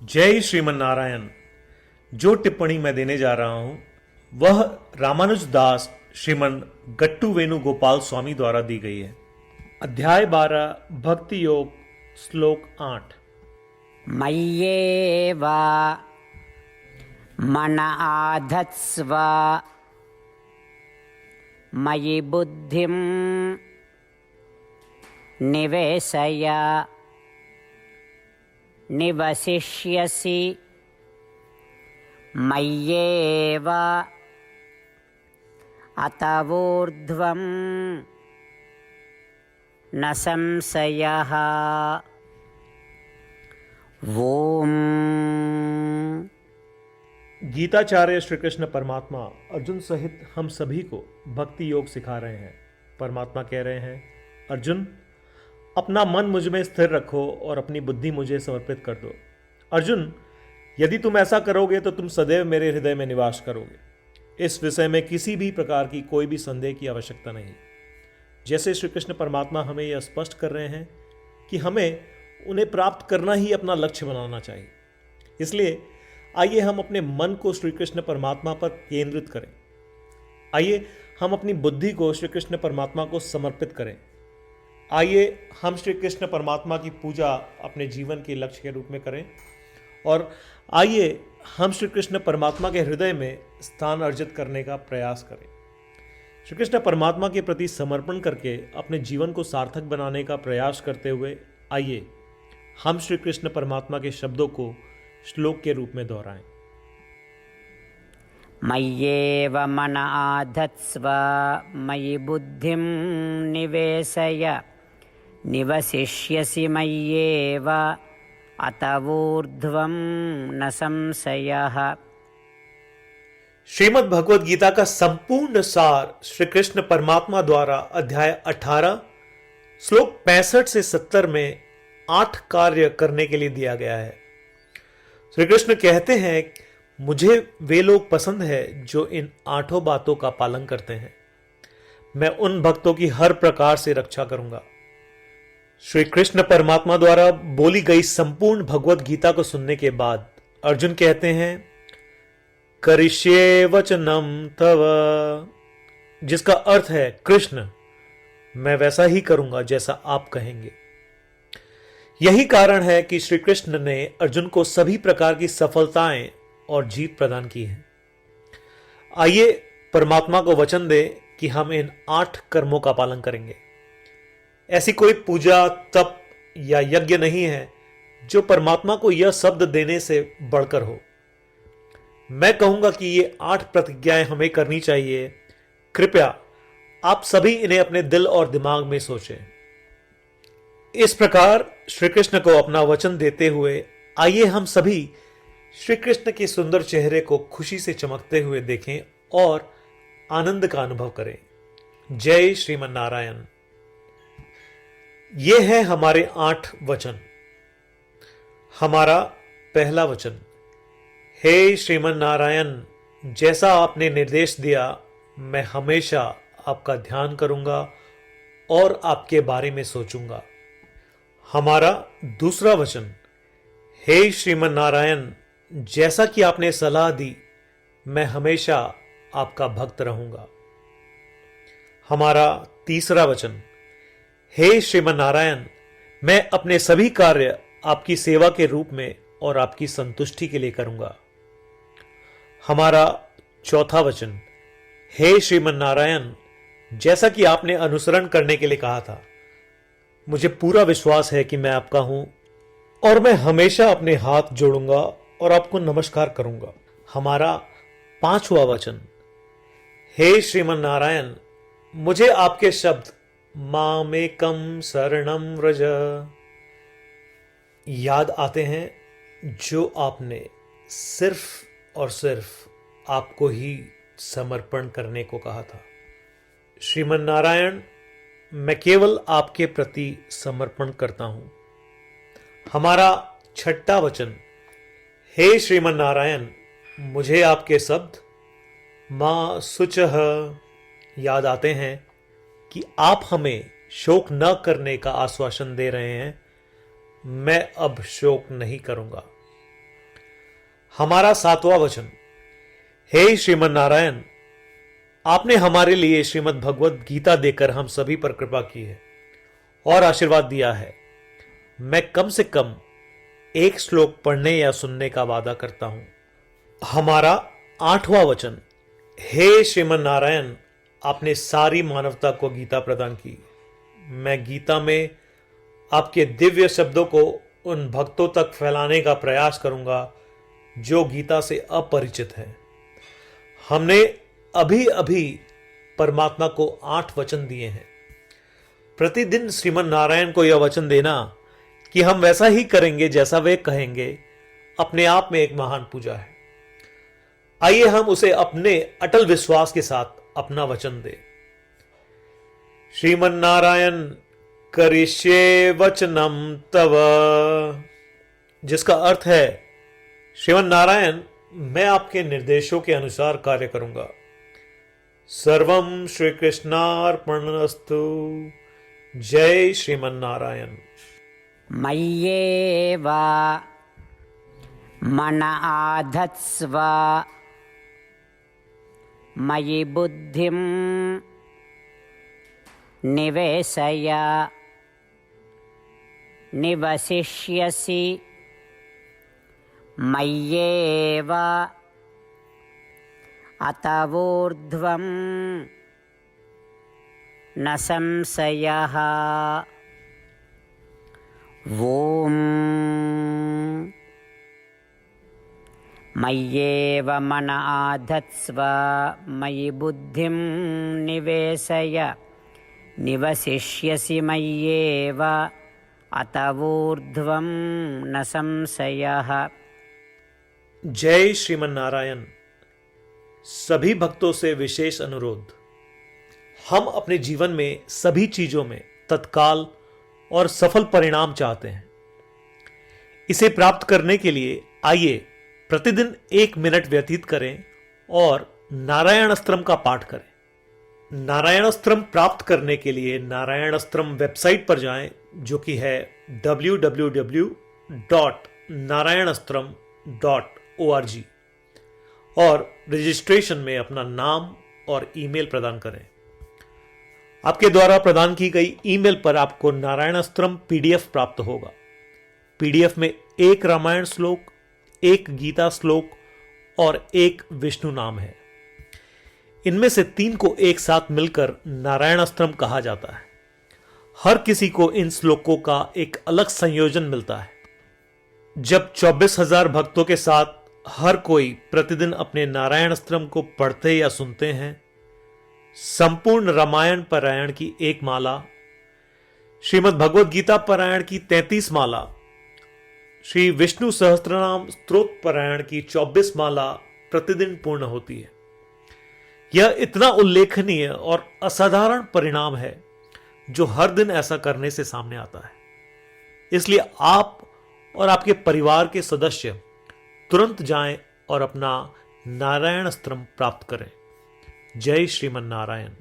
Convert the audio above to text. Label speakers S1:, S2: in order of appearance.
S1: जय श्रीमन नारायण। जो टिप्पणी मैं देने जा रहा हूं वह रामानुज दास श्रीमन गट्टू वेणुगोपाल स्वामी द्वारा दी गई है। अध्याय 12 भक्ति योग श्लोक 8।
S2: मय्येव मन आधत्स्व मयि बुद्धिं निवेशय निवसिष्यसि मय्येव अत ऊर्ध्वं न संशयः। ओम।
S1: गीताचार्य श्री कृष्ण परमात्मा अर्जुन सहित हम सभी को भक्ति योग सिखा रहे हैं। परमात्मा कह रहे हैं, अर्जुन अपना मन मुझ में स्थिर रखो और अपनी बुद्धि मुझे समर्पित कर दो। अर्जुन, यदि तुम ऐसा करोगे तो तुम सदैव मेरे हृदय में निवास करोगे। इस विषय में किसी भी प्रकार की कोई भी संदेह की आवश्यकता नहीं। जैसे श्री कृष्ण परमात्मा हमें यह स्पष्ट कर रहे हैं कि हमें उन्हें प्राप्त करना ही अपना लक्ष्य बनाना चाहिए। इसलिए आइए हम अपने मन को श्री कृष्ण परमात्मा पर केंद्रित करें। आइए हम अपनी बुद्धि को श्री कृष्ण परमात्मा को समर्पित करें। आइए हम श्री कृष्ण परमात्मा की पूजा अपने जीवन के लक्ष्य के रूप में करें और आइए हम श्री कृष्ण परमात्मा के हृदय में स्थान अर्जित करने का प्रयास करें। श्री कृष्ण परमात्मा के प्रति समर्पण करके अपने जीवन को सार्थक बनाने का प्रयास करते हुए आइए हम श्री कृष्ण परमात्मा के शब्दों को श्लोक के रूप में दोहराएं।
S2: मय्येव मन आधत्स्व मयि बुद्धिं निवेशय निवसिष्यसि मय्येव अत ऊर्ध्वं न संशयः।
S1: श्रीमद् भगवद गीता का संपूर्ण सार श्री कृष्ण परमात्मा द्वारा अध्याय 18 श्लोक 65 से 70 में 8 कार्य करने के लिए दिया गया है। श्री कृष्ण कहते हैं, मुझे वे लोग पसंद है जो इन 8 बातों का पालन करते हैं। मैं उन भक्तों की हर प्रकार से रक्षा करूंगा। श्री कृष्ण परमात्मा द्वारा बोली गई संपूर्ण भगवद गीता को सुनने के बाद अर्जुन कहते हैं, करिष्ये वचनम तव, जिसका अर्थ है, कृष्ण मैं वैसा ही करूंगा जैसा आप कहेंगे। यही कारण है कि श्री कृष्ण ने अर्जुन को सभी प्रकार की सफलताएं और जीत प्रदान की है। आइए परमात्मा को वचन दे कि हम इन 8 कर्मों का पालन करेंगे। ऐसी कोई पूजा, तप या यज्ञ नहीं है जो परमात्मा को यह शब्द देने से बढ़कर हो। मैं कहूंगा कि ये 8 प्रतिज्ञाएं हमें करनी चाहिए। कृपया आप सभी इन्हें अपने दिल और दिमाग में सोचें। इस प्रकार श्री कृष्ण को अपना वचन देते हुए आइए हम सभी श्री कृष्ण के सुंदर चेहरे को खुशी से चमकते हुए देखें और आनंद का अनुभव करें। जय श्रीमन नारायण। ये है हमारे 8 वचन। हमारा पहला वचन, हे श्रीमन नारायण, जैसा आपने निर्देश दिया मैं हमेशा आपका ध्यान करूंगा और आपके बारे में सोचूंगा। हमारा दूसरा वचन, हे श्रीमन नारायण, जैसा कि आपने सलाह दी मैं हमेशा आपका भक्त रहूंगा। हमारा तीसरा वचन, हे श्रीमन नारायण, मैं अपने सभी कार्य आपकी सेवा के रूप में और आपकी संतुष्टि के लिए करूंगा। हमारा चौथा वचन, हे श्रीमन नारायण, जैसा कि आपने अनुसरण करने के लिए कहा था, मुझे पूरा विश्वास है कि मैं आपका हूं और मैं हमेशा अपने हाथ जोड़ूंगा और आपको नमस्कार करूंगा। हमारा पांचवा वचन, हे श्रीमन नारायण, मुझे आपके शब्द मामेकम शरणम व्रज याद आते हैं जो आपने सिर्फ और सिर्फ आपको ही समर्पण करने को कहा था। श्रीमन नारायण, मैं केवल आपके प्रति समर्पण करता हूं। हमारा छठा वचन, हे श्रीमन नारायण, मुझे आपके शब्द मां शुचः याद आते हैं कि आप हमें शोक न करने का आश्वासन दे रहे हैं। मैं अब शोक नहीं करूंगा। हमारा 7वां वचन। हे श्रीमन नारायण, आपने हमारे लिए श्रीमद् भगवत गीता देकर हम सभी पर कृपा की है और आशीर्वाद दिया है। मैं कम से कम एक श्लोक पढ़ने या सुनने का वादा करता हूं। हमारा 8वां वचन। हे श्रीमन नारायण, आपने सारी मानवता को गीता प्रदान की। मैं गीता में आपके दिव्य शब्दों को उन भक्तों तक फैलाने का प्रयास करूंगा जो गीता से अपरिचित हैं। हमने अभी अभी परमात्मा को 8 वचन दिए हैं। प्रतिदिन श्रीमन नारायण को यह वचन देना कि हम वैसा ही करेंगे जैसा वे कहेंगे, अपने आप में एक महान पूजा है। आइए हम उसे अपने अटल विश्वास के साथ अपना वचन दें। श्रीमन नारायण करिष्ये वचनम तव, जिसका अर्थ है, श्रीमन नारायण, मैं आपके निर्देशों के अनुसार कार्य करूंगा। सर्वम श्री कृष्णार्पणमस्तु। जय श्रीमन नारायण।
S2: मय्येव मन आधत्स्व मयि बुद्धिं निवेशय निवसिष्यसि मय्येव अतः ऊर्ध्वं न संशयः। ॐ मय्येव मन आधत्स्व मयि बुद्धिं निवेशय निवसिष्यसि मय्येव अतः ऊर्ध्वं न संशयः।
S1: जय श्रीमन नारायण। सभी भक्तों से विशेष अनुरोध। हम अपने जीवन में सभी चीजों में तत्काल और सफल परिणाम चाहते हैं। इसे प्राप्त करने के लिए आइए प्रतिदिन 1 मिनट व्यतीत करें और नारायण अस्त्रम का पाठ करें। नारायण अस्त्रम प्राप्त करने के लिए नारायण अस्त्रम वेबसाइट पर जाएं, जो कि है www.narayanastram.org, और रजिस्ट्रेशन में अपना नाम और ईमेल प्रदान करें। आपके द्वारा प्रदान की गई ईमेल पर आपको नारायण अस्त्रम पीडीएफ प्राप्त होगा। पीडीएफ में 1 रामायण श्लोक, 1 गीता श्लोक और 1 विष्णु नाम है। इनमें से 3 को एक साथ मिलकर नारायण अस्त्रम कहा जाता है। हर किसी को इन श्लोकों का एक अलग संयोजन मिलता है। जब 24,000 भक्तों के साथ हर कोई प्रतिदिन अपने नारायण अस्त्रम को पढ़ते या सुनते हैं, संपूर्ण रामायण पारायण की 1 माला, श्रीमद् भगवद गीता पारायण की 33 माला, श्री विष्णु सहस्त्रनाम स्तोत्र पारायण की 24 माला प्रतिदिन पूर्ण होती है। यह इतना उल्लेखनीय और असाधारण परिणाम है जो हर दिन ऐसा करने से सामने आता है। इसलिए आप और आपके परिवार के सदस्य तुरंत जाएं और अपना नारायण अस्त्रम प्राप्त करें। जय श्रीमन नारायण।